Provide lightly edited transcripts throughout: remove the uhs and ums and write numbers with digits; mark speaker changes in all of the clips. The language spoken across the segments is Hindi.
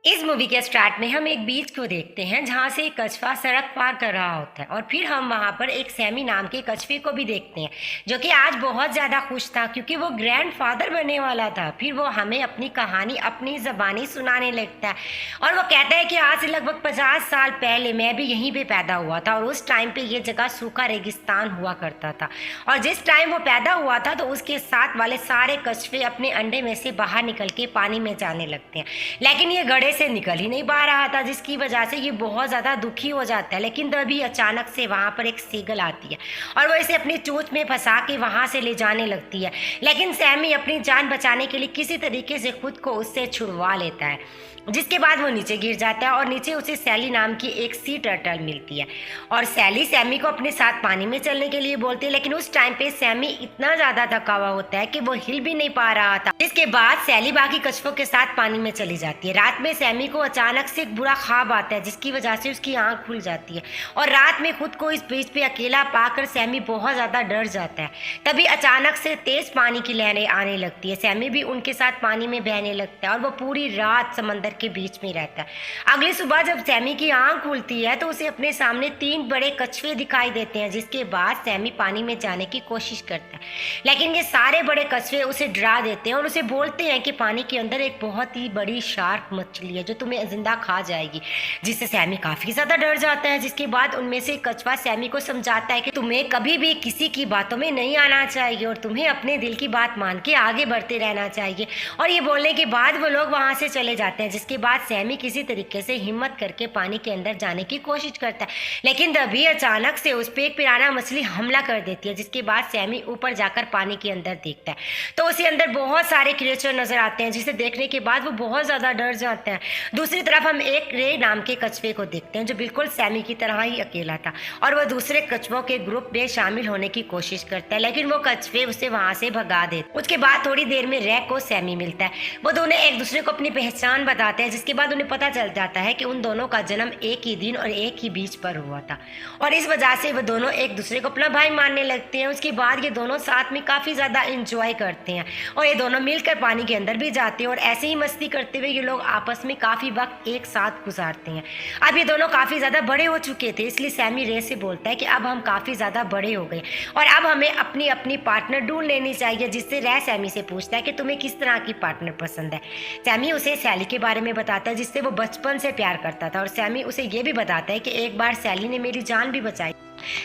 Speaker 1: इस मूवी के स्टार्ट में हम एक बीच को देखते हैं जहाँ से एक कछुआ सड़क पार कर रहा होता है और फिर हम वहाँ पर एक सैमी नाम के कछुए को भी देखते हैं जो कि आज बहुत ज़्यादा खुश था क्योंकि वो ग्रैंडफादर बनने वाला था। फिर वो हमें अपनी कहानी अपनी ज़बानी सुनाने लगता है और वो कहता है कि आज से लगभग 50 साल पहले मैं भी यहीं पे पैदा हुआ था और उस टाइम पे ये जगह सूखा रेगिस्तान हुआ करता था और जिस टाइम वो पैदा हुआ था तो उसके साथ वाले सारे कछुए अपने अंडे में से बाहर निकल के पानी में जाने लगते हैं, लेकिन ये गड़े से निकल ही नहीं पा रहा था जिसकी वजह से ये बहुत ज़्यादा दुखी हो जाता है। लेकिन तभी अचानक से वहाँ पर एक सीगल आती है और वो इसे अपनी चोंच में फंसा के वहाँ से ले जाने लगती है, लेकिन सैमी अपनी जान बचाने के लिए किसी तरीके से खुद को उससे छुड़वा लेता है, जिसके बाद वो नीचे गिर जाता है और नीचे उसे सैली नाम की एक सी टर्टल मिलती है और सैली सैमी को अपने साथ पानी में चलने के लिए बोलती है। लेकिन उस टाइम पे सैमी इतना ज़्यादा थका हुआ होता है कि वो हिल भी नहीं पा रहा था, जिसके बाद सैली बाकी कछुओं के साथ पानी में चली जाती है। रात में सैमी को अचानक से एक बुरा ख्वाब आता है जिसकी वजह से उसकी आंख खुल जाती है और रात में खुद को इस बीच पे अकेला पाकर सैमी बहुत ज़्यादा डर जाता है। तभी अचानक से तेज पानी की लहरें आने लगती है, सैमी भी उनके साथ पानी में बहने लगता है और वो पूरी रात समंदर के बीच में रहता है। अगली सुबह जब सैमी की आंख खुलती है तो उसे अपने सामने 3 बड़े कछुए दिखाई देते हैं, जिसके बाद सैमी पानी में जाने की कोशिश करता है, लेकिन ये सारे बड़े कछुए उसे डरा देते हैं और उसे बोलते हैं कि पानी के अंदर एक बहुत ही बड़ी शार्क मछली है जो तुम्हें जिंदा खा जाएगी, जिससे सैमी काफी ज्यादा डर जाता है। जिसके बाद उनमें से कछुआ सैमी को समझाता है कि तुम्हें कभी भी किसी की बातों में नहीं आना चाहिए और तुम्हें अपने दिल की बात मान के आगे बढ़ते रहना चाहिए। और ये बोलने के बाद वो लोग वहां से चले जाते हैं, जिसके बाद सैमी किसी तरीके से हिम्मत करके पानी के अंदर जाने की कोशिश करता है, लेकिन तभी अचानक से उस पर एक पिराना मछली हमला कर देती है। जिसके बाद सैमी ऊपर जाकर पानी के अंदर देखता है तो उसे अंदर बहुत सारे क्रिएचर नजर आते हैं, जिसे देखने के बाद वो बहुत ज्यादा डर जाते हैं। दूसरी तरफ हम एक रे नाम के कछुए को देखते हैं जो बिल्कुल सैमी की तरह ही अकेला था और वह दूसरे कछुओं के ग्रुप में शामिल होने की कोशिश करता है, लेकिन वो कछुए उसे वहां से भगा देते। उसके बाद थोड़ी देर में रे को सैमी मिलता है, वो दोनों एक दूसरे को अपनी पहचान बताते हैं, जिसके बाद उन्हें पता चल जाता है कि उन दोनों का जन्म एक ही दिन और एक ही बीच पर हुआ था और इस वजह से वो दोनों एक दूसरे को अपना भाई मानने लगते हैं। उसके बाद ये दोनों साथ में काफी ज्यादा एंजॉय करते हैं और ये दोनों मिलकर पानी के अंदर भी जाते हैं और ऐसे ही मस्ती करते हुए ये लोग आपस में काफी वक्त एक साथ गुजारते हैं। अब ये दोनों काफी ज्यादा बड़े हो चुके थे, इसलिए सैमी रे से बोलता है कि अब हम काफी ज्यादा बड़े हो गए और अब हमें अपनी अपनी पार्टनर ढूंढ लेनी चाहिए, जिससे रे सैमी से पूछता है कि तुम्हें किस तरह की पार्टनर पसंद है। सैमी उसे सैली के बारे में बताता है जिससे वो बचपन से प्यार करता था और सैमी उसे ये भी बताता है कि एक बार सैली ने मेरी जान भी बचाई,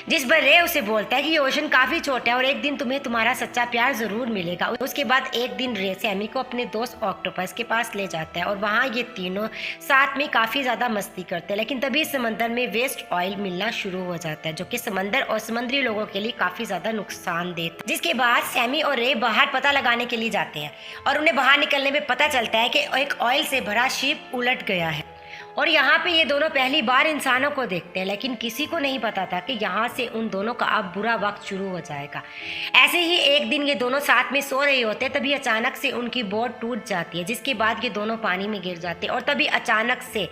Speaker 1: जिस पर रे उसे बोलता है कि ये ओशन काफी छोटा है और एक दिन तुम्हें तुम्हारा सच्चा प्यार जरूर मिलेगा। उसके बाद एक दिन रे सैमी को अपने दोस्त ऑक्टोपस के पास ले जाता है और वहाँ ये तीनों साथ में काफी ज्यादा मस्ती करते हैं, लेकिन तभी समंदर में वेस्ट ऑयल मिलना शुरू हो जाता है जो कि समंदर और समुद्री लोगों के लिए काफी ज्यादा नुकसानदेह था। जिसके बाद सैमी और रे बाहर पता लगाने के लिए जाते हैं और उन्हें बाहर निकलने में पता चलता है कि एक ऑयल से भरा शिप उलट गया है और यहाँ पे ये दोनों पहली बार इंसानों को देखते हैं, लेकिन किसी को नहीं पता था कि यहाँ से उन दोनों का अब बुरा वक्त शुरू हो जाएगा। ऐसे ही एक दिन ये दोनों साथ में सो रहे होते तभी अचानक से उनकी बोट टूट जाती है, जिसके बाद ये दोनों पानी में गिर जाते हैं और तभी अचानक से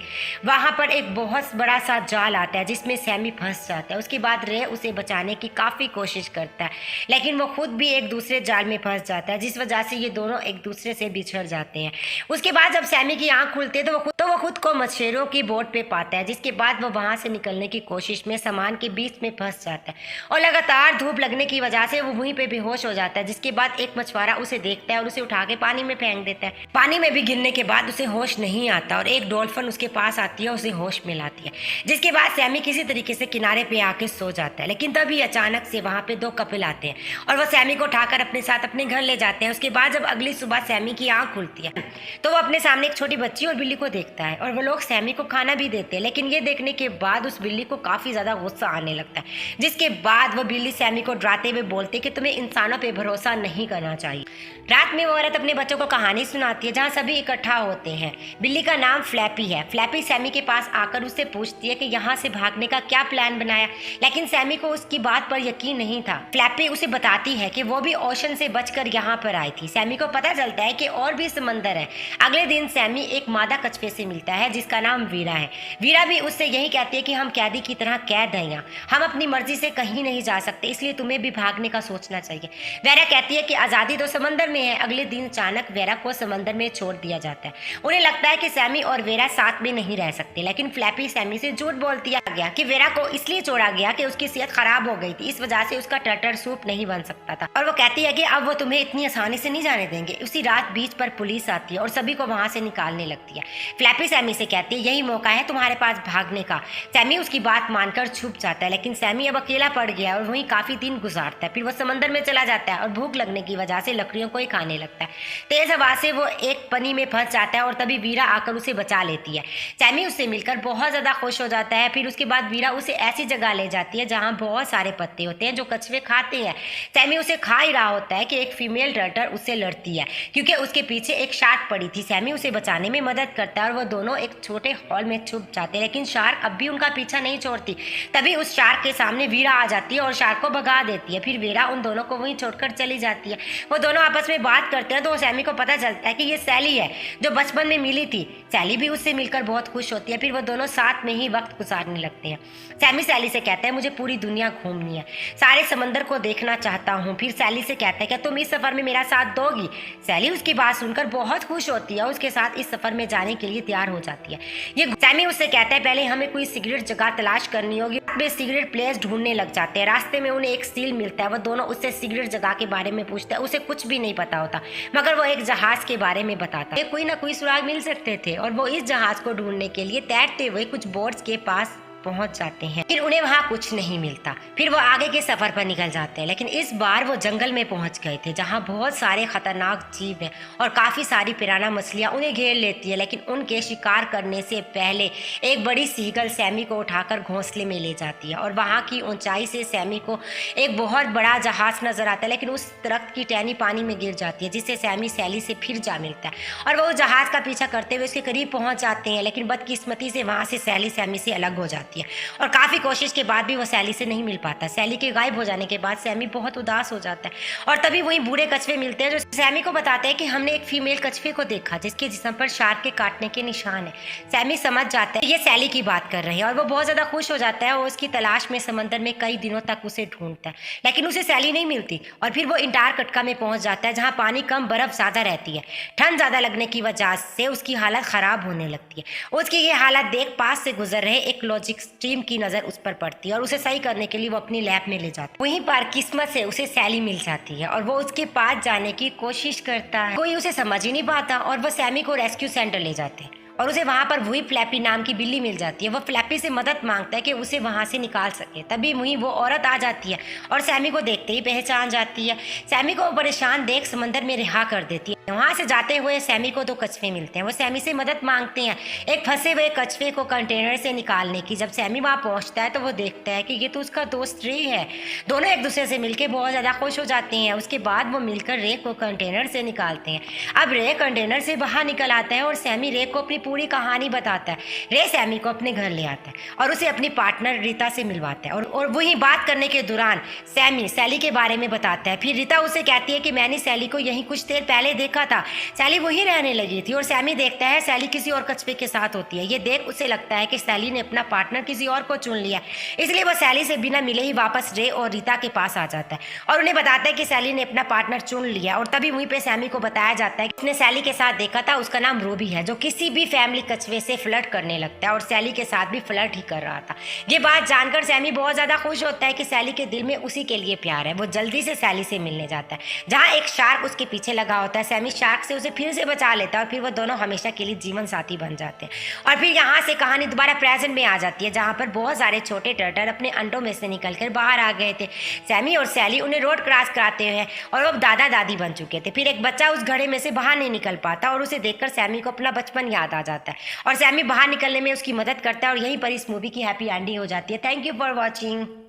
Speaker 1: वहाँ पर एक बहुत बड़ा सा जाल आता है जिसमें सैमी फंस जाता है। उसके बाद रे उसे बचाने की काफ़ी कोशिश करता है, लेकिन वो खुद भी एक दूसरे जाल में फंस जाता है, जिस वजह से ये दोनों एक दूसरे से बिछड़ जाते हैं। उसके बाद जब सैमी की आँख खुलती है तो वो खुद को मछेरों की बोट पे पाता है, जिसके बाद वो वहां से निकलने की कोशिश में सामान के बीच में फंस जाता है और लगातार धूप लगने की वजह से वो वहीं पे बेहोश हो जाता है। जिसके बाद एक मछुआरा उसे देखता है और उसे उठा के पानी में फेंक देता है। पानी में भी गिरने के बाद उसे होश नहीं आता और एक डॉल्फिन उसके पास आती है, उसे होश में लाती है, जिसके बाद सैमी किसी तरीके से किनारे पे आके सो जाता है। लेकिन तभी अचानक से वहां पे 2 कपिल आते हैं और वह सैमी को उठाकर अपने साथ अपने घर ले जाते हैं। उसके बाद जब अगली सुबह सैमी की आंख खुलती है तो वो अपने सामने एक छोटी बच्ची और बिल्ली को देखता है और वो लोग सैमी को खाना भी देते हैं, लेकिन ये देखने के बाद उस बिल्ली को काफी ज्यादा गुस्सा आने लगता है। जिसके बाद वो बिल्ली सैमी को डराते हुए बोलती है कि तुम्हें इंसानों पे भरोसा नहीं करना चाहिए। रात में वो औरत अपने बच्चों को कहानी सुनाती है जहाँ सभी इकट्ठा होते हैं। बिल्ली का नाम फ्लैपी है। फ्लैपी सैमी के पास आकर उससे पूछती है कि यहाँ से भागने का क्या प्लान बनाया, लेकिन सैमी को उसकी बात पर यकीन नहीं था। फ्लैपी उसे बताती है कि वो भी ओशन से बचकर यहाँ पर आई थी। सैमी को पता चलता है कि और भी समंदर है। अगले दिन सैमी एक मादा कछुए से मिलता है जिसका नाम वीरा है। वीरा भी उससे यही कहती है कि हम कैदी की तरह कैद हैं यहाँ, हम अपनी मर्जी से कहीं नहीं जा सकते, इसलिए तुम्हें भी भागने का सोचना चाहिए। वेरा कहती है कि आज़ादी तो समंदर में है। अगले दिन अचानक वेरा को समंदर में छोड़ दिया जाता है। उन्हें लगता है कि सैमी और वेरा साथ में नहीं रह सकते, लेकिन फ्लैपी सैमी से झूठ बोल दिया गया कि वेरा को इसलिए छोड़ा गया कि उसकी सेहत खराब हो गई थी, इस वजह से उसका टर्टर सूप नहीं बन सकता था। और वो कहती है कि अब वो तुम्हें इतनी आसानी से नहीं जाने देंगे। उसी रात बीच पर पुलिस आती है और सभी को वहां से निकालने लगती है। फ्लैपी सैमी से कहती है यही मौका है तुम्हारे पास भागने का। सैमी उसकी बात मानकर छुप जाता है, लेकिन सैमी अब अकेला पड़ गया और वहीं काफी दिन गुजारता है। फिर वो समंदर में चला जाता है और भूख लगने की वजह से लकड़ियों को ही खाने लगता है। तेज हवा से वो एक पनी में फंस जाता है और तभी वीरा आकर उसे बचा लेती है। सैमी उससे मिलकर बहुत ज्यादा खुश हो जाता है। फिर उसके बाद वीरा उसे ऐसी जगह ले जाती है जहाँ बहुत सारे पत्ते होते हैं जो कछुए खाते हैं। सैमी उसे खा ही रहा होता है कि एक फीमेल टर्टल उससे लड़ती है क्योंकि उसके पीछे एक शार्क पड़ी थी। सैमी उसे बचाने में मदद करता है और वो दोनों एक छोटे हॉल में छुप जाते हैं, लेकिन शार्क अब भी उनका पीछा नहीं छोड़ती। तभी उस शार्क के सामने वीरा आ जाती है और शार्क को भगा देती है। फिर वीरा उन दोनों को वहीं छोड़कर चली जाती है। वो दोनों आपस में बात करते हैं तो सैमी को पता चलता है कि ये सैली है जो बचपन में मिली थी। सैली भी उससे मिलकर बहुत खुश होती है। फिर वो दोनों साथ में ही वक्त गुजारने लगते हैं। सैमी सैली से कहता है मुझे पूरी दुनिया घूमनी है, सारे समंदर को देखना चाहता हूँ। फिर सैली से कहता है क्या तुम इस सफर में मेरा साथ दोगी? सैली उसकी बात सुनकर बहुत खुश होती है और उसके साथ इस सफर में जाने के लिए तैयार हो जाती है। ये सैमी उससे कहता है पहले हमें कोई सिगरेट जगह तलाश करनी होगी। वे सिगरेट प्लेस ढूंढने लग जाते हैं। रास्ते में उन्हें एक सील मिलता है। वो दोनों उससे सिगरेट जगह के बारे में पूछते हैं। उसे कुछ भी नहीं पता होता, मगर वो एक जहाज के बारे में बताता है। कोई ना कोई सुराग मिल सकते थे और वो इस जहाज को ढूंढने के लिए तैरते हुए कुछ बोट्स के पास पहुंच जाते हैं। फिर उन्हें वहां कुछ नहीं मिलता। फिर वो आगे के सफर पर निकल जाते हैं, लेकिन इस बार वो जंगल में पहुंच गए थे जहां बहुत सारे खतरनाक जीव हैं और काफी सारी पिराना मछलियां उन्हें घेर लेती है। लेकिन उनके शिकार करने से पहले एक बड़ी सीगल सैमी को उठाकर घोंसले में ले जाती है और वहां की ऊंचाई से सैमी को एक बहुत बड़ा जहाज नजर आता है, लेकिन उस दरख्त की टहनी पानी में गिर जाती है जिससे सैमी सैली से फिर जा मिलता है और वो जहाज का पीछा करते हुए उसके करीब पहुंच जाते हैं। लेकिन बदकिस्मती से वहां से सैली सैमी से अलग हो जाती है और काफी कोशिश के बाद भी वो सैली से नहीं मिल पाता। सैली के गायब हो जाने के बाद सैमी बहुत उदास हो जाता है और तभी वही बूढ़े कछुए मिलते हैं जो सैमी को बताते हैं कि हमने एक फीमेल कछुए को देखा जिसके जिस्म पर शार्क के काटने के निशान है। सैमी समझ जाता है ये सैली की बात कर रहे हैं और वो बहुत ज्यादा खुश हो जाता है और उसकी तलाश में समंदर में कई दिनों तक उसे ढूंढता है, लेकिन उसे सैली नहीं मिलती। और फिर वो अंटार्कटिका में पहुंच जाता है जहाँ पानी कम, बर्फ ज्यादा रहती है। ठंड ज्यादा लगने की वजह से उसकी हालत खराब होने लगती है। उसकी ये हालत देख पास से गुजर रहे एक लॉजिक स्ट्रीम की नजर उस पर पड़ती है और उसे सही करने के लिए वो अपनी लैब में ले जाता है। वहीं पर किस्मत से उसे सैली मिल जाती है और वो उसके पास जाने की कोशिश करता है। कोई उसे समझ ही नहीं पाता और वो सैमी को रेस्क्यू सेंटर ले जाते हैं और उसे वहां पर वही फ्लैपी नाम की बिल्ली मिल जाती है। वो फ्लैपी से मदद मांगता है कि उसे वहां से निकाल सके। तभी वहीं वो औरत आ जाती है और सैमी को देखते ही पहचान जाती है। सैमी को परेशान देख समंदर में रिहा कर देती है। वहां से जाते हुए सैमी को दो कछुए मिलते हैं। वो सैमी से मदद मांगते हैं एक फंसे हुए कछुए को कंटेनर से निकालने की। जब सैमी वहां पहुंचता है तो वो देखता है कि ये तो उसका दोस्त रे है। दोनों एक दूसरे से मिलकर बहुत ज्यादा खुश हो जाते हैं। उसके बाद वो मिलकर रे को कंटेनर से निकालते हैं। अब रे कंटेनर से बाहर निकल आता है और सैमी रे को अपनी पूरी कहानी बताता है। रे सैमी को अपने घर ले आता है और उसे अपनी पार्टनर रीता से मिलवाता है और वही बात करने के दौरान सैमी सैली के बारे में बताता है। फिर रीता उसे कहती है कि मैंने सैली को यहीं कुछ देर पहले देखा था, सैली वहीं रहने लगी थी। और सैमी देखता है सैली किसी और कछुए के साथ होती है। ये देख उसे लगता है कि सैली ने अपना पार्टनर किसी और को चुन लिया, इसलिए वो सैली से बिना मिले ही वापस रे और रीता के पास आ जाता है और उन्हें बताता है कि सैली ने अपना पार्टनर चुन लिया। और तभी वहीं पे सैमी को बताया जाता है कि उसने सैली के साथ देखा था, उसका नाम रूबी है, जो किसी भी फैमिली कछुए से फ्लर्ट करने लगता है और सैली के साथ भी फ्लर्ट ही कर रहा था। ये बात जानकर सैमी बहुत ज्यादा खुश होता है कि सैली के दिल में उसी के लिए प्यार है। वो जल्दी से सैली से मिलने जाता है जहाँ एक शार्क उसके पीछे लगा होता है। सैमी शार्क से उसे फिर से बचा लेता है और फिर वो दोनों हमेशा के लिए जीवन साथी बन जाते हैं। और फिर यहाँ से कहानी दोबारा प्रेजेंट में आ जाती है जहाँ पर बहुत सारे छोटे टर्टल अपने अंडों में से निकलकर बाहर आ गए थे। सैमी और सैली उन्हें रोड क्रॉस कराते हैं और वो दादा दादी बन चुके थे। फिर एक बच्चा उस घड़े में से बाहर नहीं निकल पाता और उसे देखकर सैमी को अपना बचपन याद आ जाता है और सैमी बाहर निकलने में उसकी मदद करता है और यहीं पर इस मूवी की हैप्पी एंडिंग हो जाती है। Thank you for watching.